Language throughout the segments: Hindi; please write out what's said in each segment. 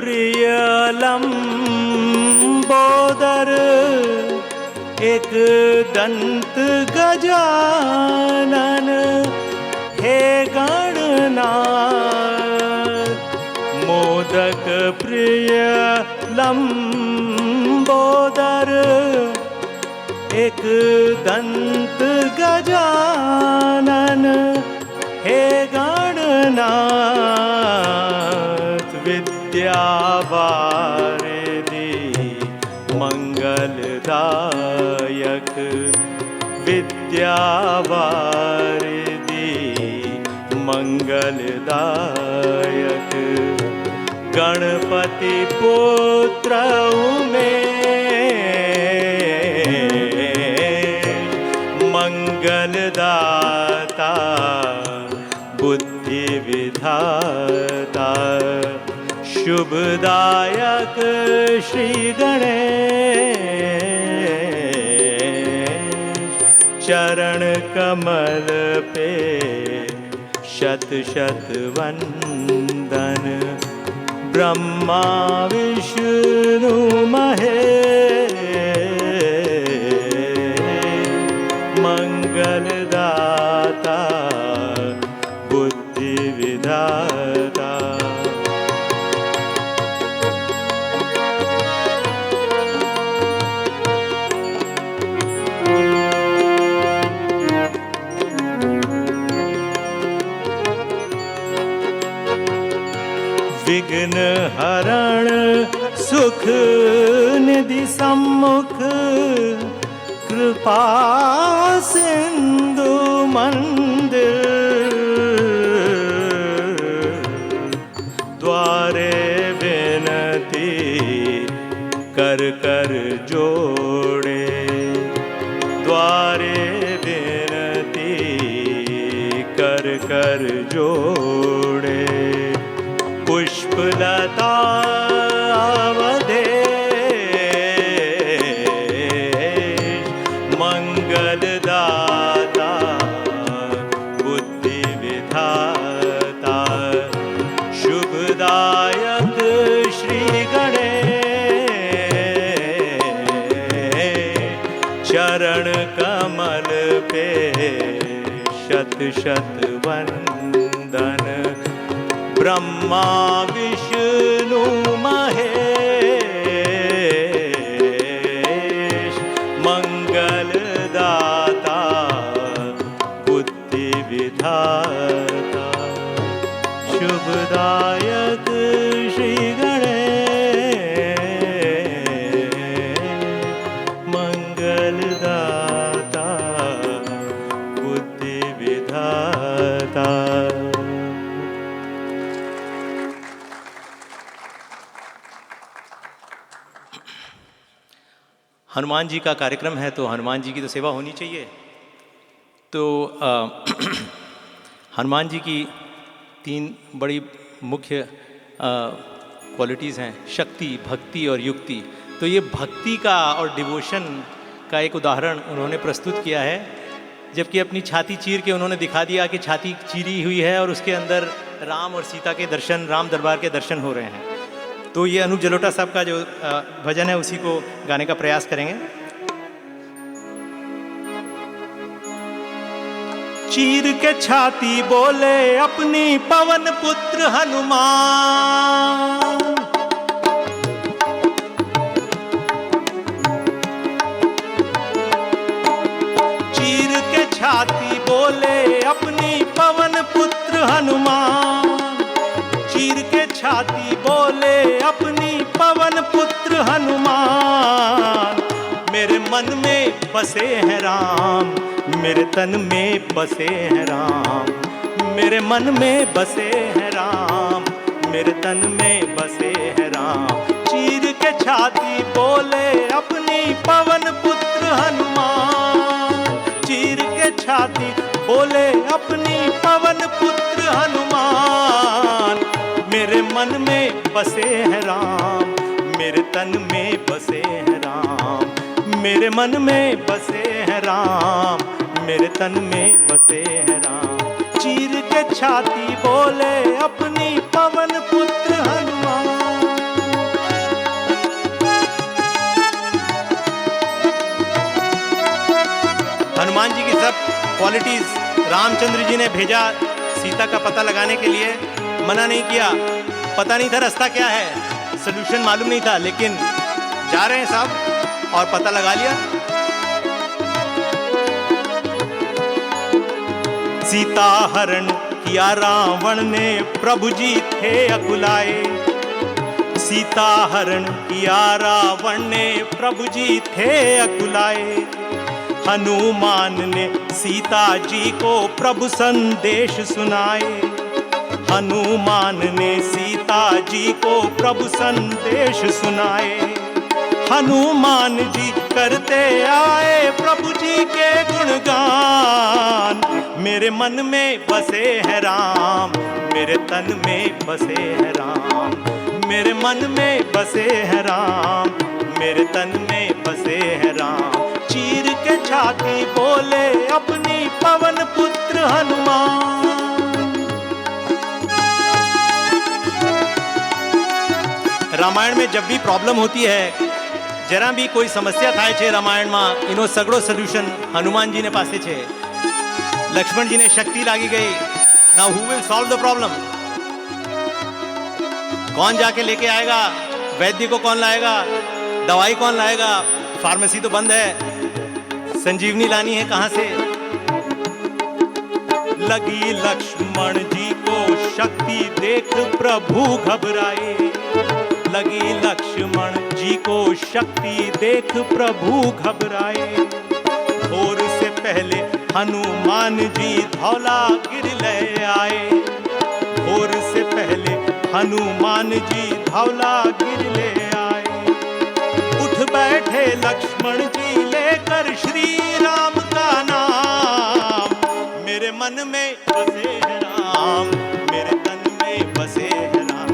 प्रिय लंबोदर एक दंत गजानन हे गणनाथ। मोदक प्रिय लंबोदर एक दंत गजानन हे गणनाथ। विद्यावारिधि मंगलदायक विद्यावारिधि मंगलदायक। गणपति पुत्र उमेश मंगलदाता बुद्धि विधाता। शुभदायक श्री गणेश चरण कमल पे शत शत वंदन। ब्रह्मा विष्णु महेश मंगलदाता बुद्धि विधाता। विघ्न हरण सुख निधि सम्मुख। कृपा सिंधु मंदिर द्वारे विनती कर कर जोड़े। द्वारे विनती कर कर जोड़े। पुष्पलता अवधेश मंगलदाता बुद्धि विधाता। शुभदायक श्री गणेश चरण कमल पे शत शत वंदन। ब्रह्मा विष्णु महेश मंगलदाता बुद्धि विधाता। शुभदायक श्री गणेश मंगलदाता बुद्धि विधाता। हनुमान जी का कार्यक्रम है तो हनुमान जी की तो सेवा होनी चाहिए। तो हनुमान जी की तीन बड़ी मुख्य क्वालिटीज़ हैं, शक्ति, भक्ति और युक्ति। तो ये भक्ति का और डिवोशन का एक उदाहरण उन्होंने प्रस्तुत किया है, जबकि अपनी छाती चीर के उन्होंने दिखा दिया कि छाती चीरी हुई है और उसके अंदर राम और सीता के दर्शन, राम दरबार के दर्शन हो रहे हैं। तो ये अनूप जलोटा साहब का जो भजन है उसी को गाने का प्रयास करेंगे। चीर के छाती बोले अपनी पवन पुत्र हनुमान। चीर के छाती बोले अपनी पवन पुत्र हनुमान। चीर के छाती बोले अपनी पवन पुत्र हनुमान। मेरे मन में बसे हैं राम, मेरे तन में बसे हैं राम। मेरे मन में बसे हैं राम, मेरे तन में बसे हैं राम। चीर के छाती बोले अपनी पवन पुत्र हनुमान। चीर के छाती बोले अपनी पवन पुत्र हनुमान। मेरे मन में बसे हैं राम, मेरे तन में बसे हैं राम। मेरे मन में बसे हैं राम, मेरे तन में बसे हैं राम। चीर के छाती बोले अपनी पवन पुत्र हनुमान। क्वालिटीज रामचंद्र जी ने भेजा सीता का पता लगाने के लिए, मना नहीं किया। पता नहीं था रास्ता क्या है, सलूशन मालूम नहीं था, लेकिन जा रहे हैं साहब और पता लगा लिया। सीता हरण किया रावण ने, प्रभु जी थे अकुलाए। सीता हरण किया रावण ने, प्रभु जी थे अकुलाए। हनुमान ने सीता जी को प्रभु संदेश सुनाए। हनुमान ने सीता जी को प्रभु संदेश सुनाए। हनुमान जी करते आए प्रभु जी के गुणगान। मेरे मन में बसे है राम, मेरे तन में बसे है राम। मेरे मन में बसे है राम, मेरे तन में बसे है राम। चीर के छाती बोले अपनी पवन पुत्र हनुमान। रामायण में जब भी प्रॉब्लम होती है, जरा भी कोई समस्या થાય છે રામાયણમાં, એનો સગળો સોલ્યુશન હનુમાનજીને પાસે છે। લક્ષ્મણજીને શક્તિ લાગી ગઈ। Now who will solve the problem? कौन जाके लेके आएगा? वैद्य को कौन लाएगा? दवाई कौन लाएगा? फार्मेसी तो बंद है, संजीवनी लानी है कहां से? लगी लक्ष्मण जी को शक्ति देख प्रभु घबराए। लगी लक्ष्मण जी को शक्ति देख प्रभु घबराए। भोर से पहले हनुमान जी धौलागिर ले आए। भोर से पहले हनुमान जी धौलागिर ले आए। उठ बैठे लक्ष्मण जी लेकर श्री राम का नाम। मेरे मन में बसे है राम, मेरे तन में बसे है राम।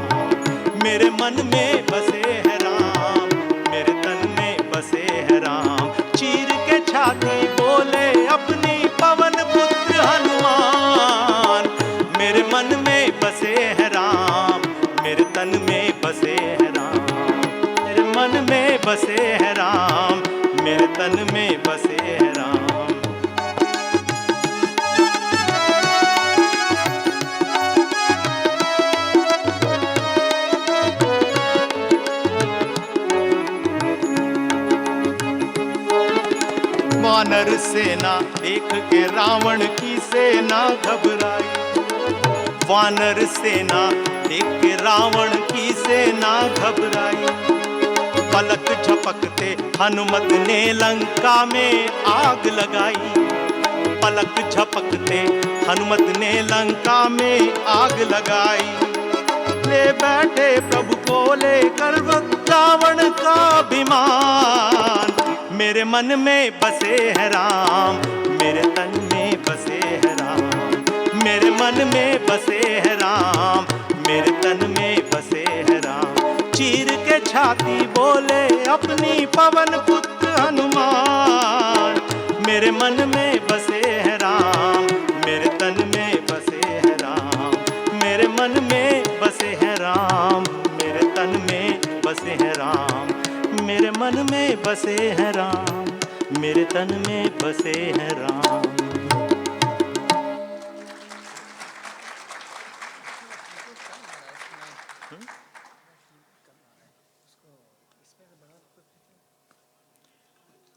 मेरे मन में बसे है राम, मेरे तन में बसे है राम। चीर के छाती बोले अपनी पवन पुत्र हनुमान। मेरे मन में बसे है राम, मेरे तन में बसे है राम। मेरे मन में बसे है राम, मेरे तन में बसे है राम। वानर सेना देख के रावण की सेना घबराई। वानर सेना देख के रावण की सेना घबराई। पलक झपकते हनुमत ने लंका में आग लगाई। पलक झपकते हनुमत ने लंका में आग लगाई। ले बैठे प्रभु को लेकर रावण का विमान। मेरे मन में बसे है राम, मेरे तन में बसे है राम। मेरे मन में बसे है राम, मेरे तन में बसे है राम। चीर के छाती बोले अपनी पवन पुत्र हनुमान। मेरे मन में बसे है राम, मेरे तन में बसे है राम। मेरे मन में बसे है राम, मेरे तन में बसे है राम। मेरे मन में बसे है राम, मेरे तन में बसे है राम।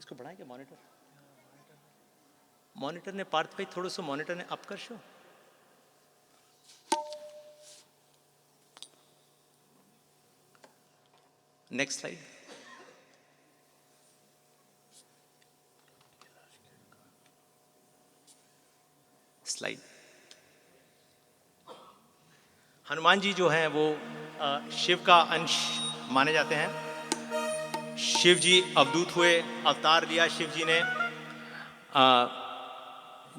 इसको बढ़ाएं क्या मॉनिटर? मॉनिटर ने पार्थ भाई थोड़ा सा मॉनिटर ने अप कर show. Next slide. Slide. Hanuman ji जो हैं वो शिव का अंश माने जाते हैं। शिव जी अवधूत हुए, अवतार लिया शिव जी ने।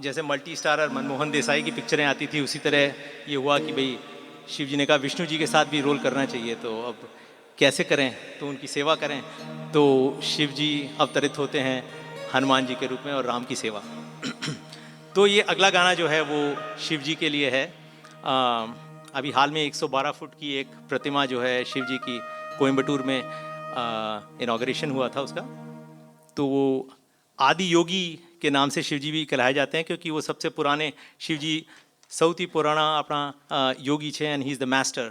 जैसे मल्टी स्टारर मनमोहन देसाई की पिक्चरें आती थी, उसी तरह ये हुआ कि भाई शिव जी ने कहा विष्णु जी के साथ भी रोल करना चाहिए, तो अब कैसे करें, तो उनकी सेवा करें। तो शिव जी अवतरित होते हैं हनुमान जी के रूप में और राम की सेवा। तो ये अगला गाना जो है वो शिव जी के लिए है। अभी हाल में 112 फुट की एक प्रतिमा जो है शिव जी की कोयम्बटूर में इनॉग्रेशन हुआ था उसका। तो वो आदि योगी के नाम से शिव जी भी कहलाए जाते हैं, क्योंकि वो सबसे पुराने शिव जी સૌથી પુરાણા આપણા યોગી છે, and he is the master.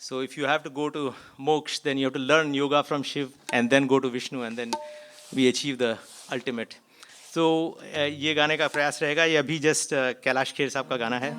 So if you have to go to moksha, then you have to learn yoga from Shiv and then go to Vishnu, and then we achieve the ultimate. So ये गाने का प्रयास रहेगा. ये अभी जस्ट कैलाश खेर साहब का गाना है.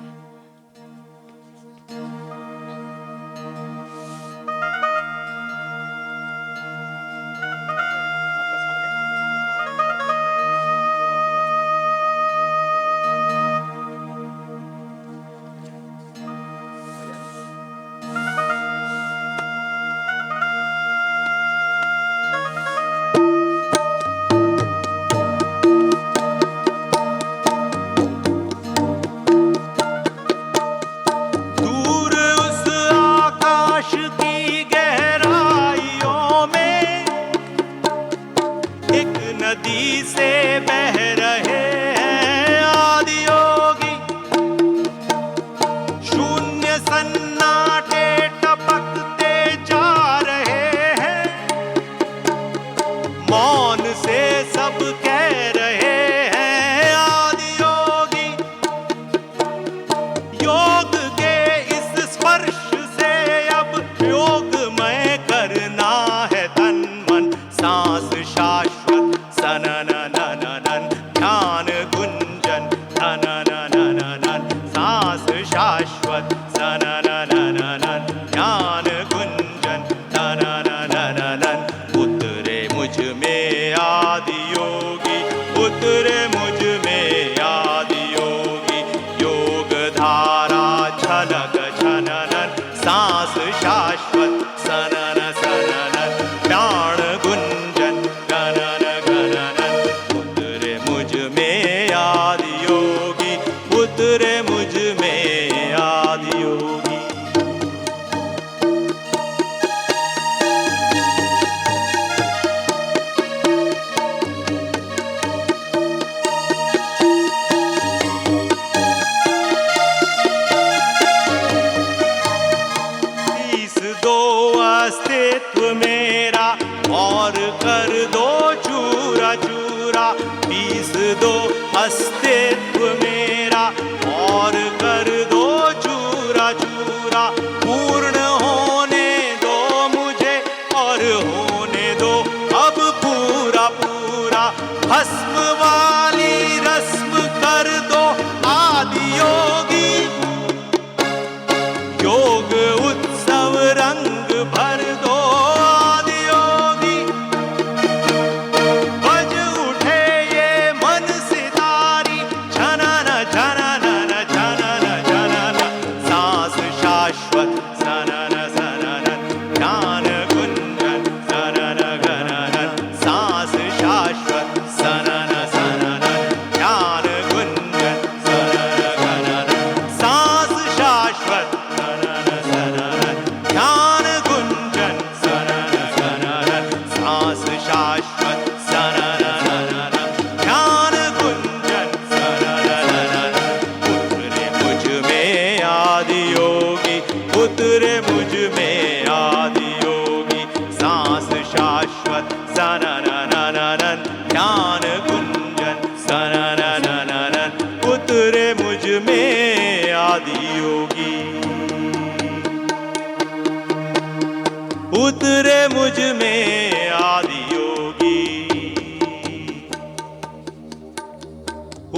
उतरे मुझ में आदि योगी,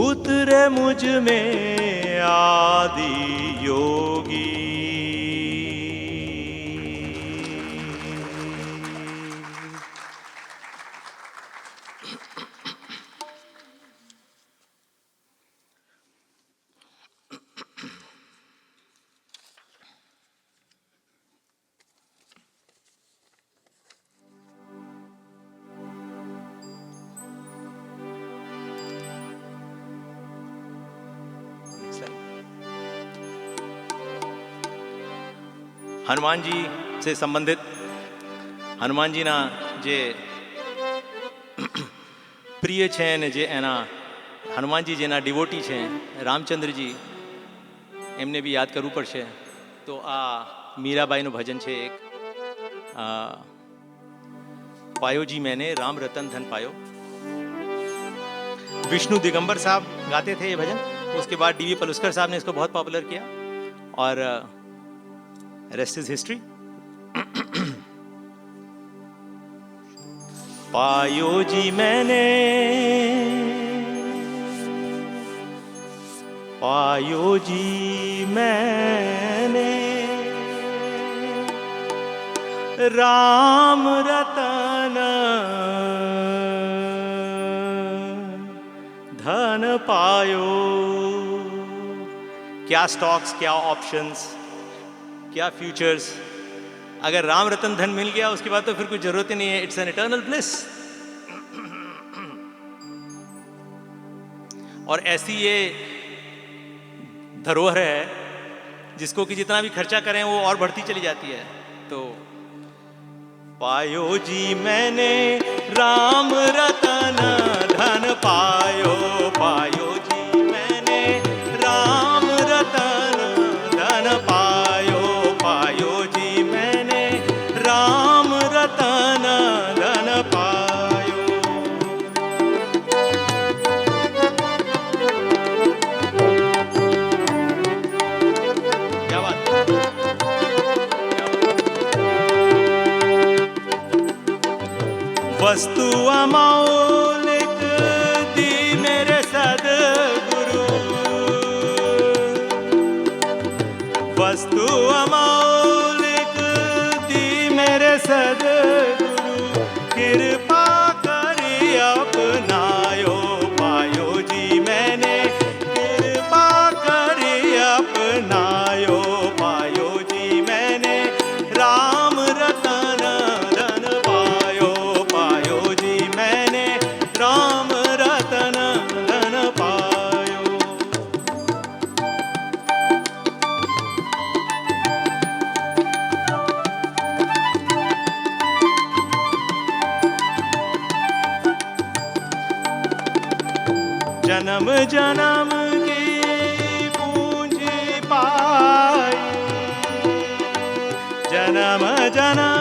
उतरे मुझ में आदि योगी। हनुमान जी से संबंधित हनुमान जी ना जे प्रिय छे ने जे एना हनुमान जी जेना डिवोटी छे रामचंद्र जी एमने भी याद करવું પડશે। तो आ मीराबाईનું भजन છે एक पायो जी मैंने राम रतन धन पायो। विष्णु दिगंबर साहब गाते थे ये भजन। उसके बाद डीवी पलुस्कर साहब ने इसको बहुत पॉपुलर किया और रेस्ट इज हिस्ट्री। पायो जी मैंने, पायो जी मैंने राम रतन धन पायो। क्या स्टॉक्स, क्या ऑप्शंस, क्या फ्यूचर्स। अगर राम रतन धन मिल गया उसके बाद तो फिर कुछ जरूरत ही नहीं है। It's an eternal bliss. और ऐसी ये धरोहर है जिसको कि जितना भी खर्चा करें वो और बढ़ती चली जाती है। तो पायो जी मैंने राम रतन धन पायो, पायो जी मैंने राम रतन धन पायो, पायो जी मैंने राम रतन धन पायो। क्या बात। वस्तु अमौलिक दी मेरे सद्गुरु, वस्तु अमौलिक दी मेरे सद्गुरु, कृपा करी अपनायो, पायो जी मैंने कृपा करी अपनायो, पायो जी मैंने राम रतन धन पायो, पायो जी मैंने राम रतन धन पायो। जन्म जन्म की पूंजी पाई, जन्म जन्म